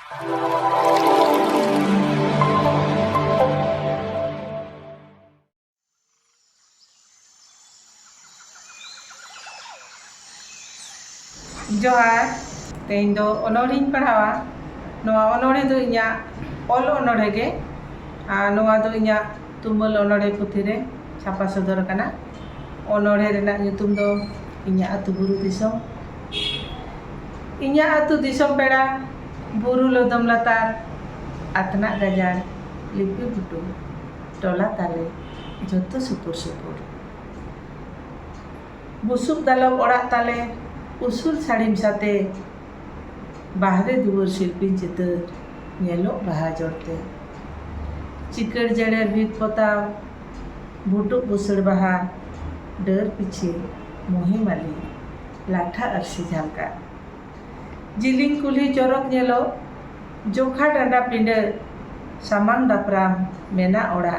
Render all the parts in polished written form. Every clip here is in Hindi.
जोहार तेज दो अनोढ़ी पढ़ावा नोआ अनोढ़े दो इñा ऑल अनोढ़े गे नोआ दो इñा तुमल अनोढ़े पुथी रे छापा सदर कना अनोढ़े रेना ᱧᱩᱛᱩᱢ दो इñा अतु बुरु दिसोम इñा अतु दिसोम पेड़ा बुरु लोदम लातार आतना गाजार लिपि बुटु टोला ताले जतो सुपुर सुपुर बुसुब दालब ओड़ा ताले उसूल साड़ीम साथे बाहरे दुवर शिल्पी चितर नेलो बाहा जोड़ते चिकड़ जड़ेर भीत पोताव भुटुक बुसड़ बाहा डर पीछे मोही माली लाठा अरसी झालका जिलिंग कुल्ही चोरक नेलो जोखा डांडा पिंडर सामांग दापराम मेना ओड़ा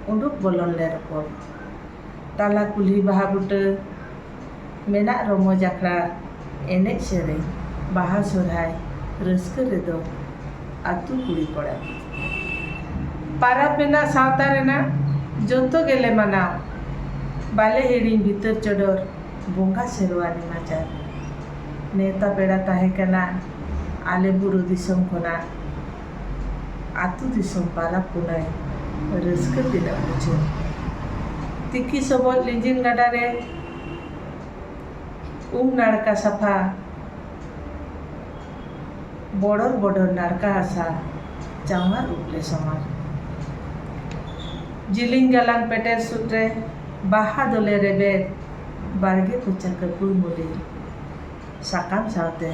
उंडुक बोलन ले रपड़ ताला कुल्ही बाहा बुटे मेना रोमो जाखड़ा एनेज सेरें बाहा सोरहाय रस्क रेदो आतु कुड़ी कोड़ा पाराब मेना सावता रेना जोतो गेले मनाव बाले हिड़िंग भीतर चोडोर बोंगा सेरवा निमाचार नेता पेड़ा ताहे कना आले बुरु दिसोम खोना आतु दिसोम पाराब पुनाय रस्क तिना बुझो तिकी सबोल लिंजिन गाडारे नाड़का सफा बड़र बड़र नाड़का आसा चांगार उपले समार जिलिंग गलांग पेटेर सुट्रे बाहा दोले रेबेर बारगे कुचा कपूर मुली साकाम सावते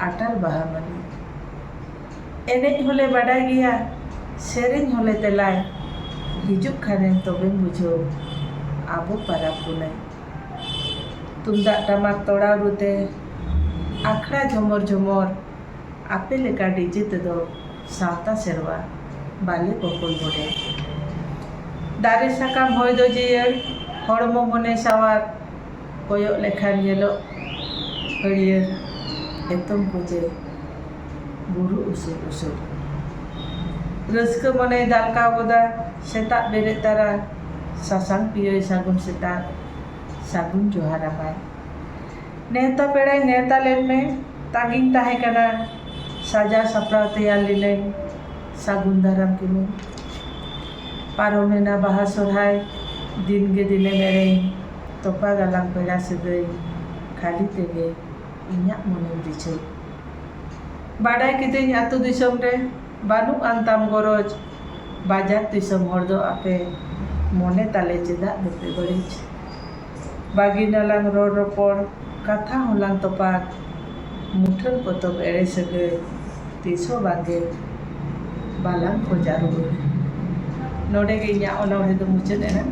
आटाल बाहा मली एनेज होले बाडाय गिया सेरेंज होले तेलाय हिजुक खानेन तोबेम बुझो आबो पाराब पुनाय तुमदाक टमाक तोड़ा रुते आखड़ा झमर झमर आपे लेका डीजे तेदो सावता सेरवा बाले पकोल बड़े दारे साकाम होय दो जियर हड़मो मने सावार कोयक लेखान येलो हरियर एतम कोजे बुरु उसूर उसूर रस्क मने दालका बोदा सेता बेरे तारा सासांग पियोय सागुन सेता सागुन जोहारा पाय नेता पेड़ाय नेता लेन में तांगिंग ताहे कना साजा सपराव तैयार लिलें सागुन दाराम किनु पारोमेना बाहा सोरहाय दिन गे दिने मेरें तोपा गालांग पेड़ा सगै खाली तेगे इñा मने दिछो बाडाय कितें आतु दिसोम रे बानु आंताम गरज बाजार दिसोम हर दो आपे मने ताले चेदा दोपे बड़िज बागी नालांग रोड रोपड़ कथा होलांग तोपाक मुठन पोतोब एड़े सगै तीसो बागे बालांग खोजा रुगो नोडे गे इñा अनोढ़े दो मुचाद एना।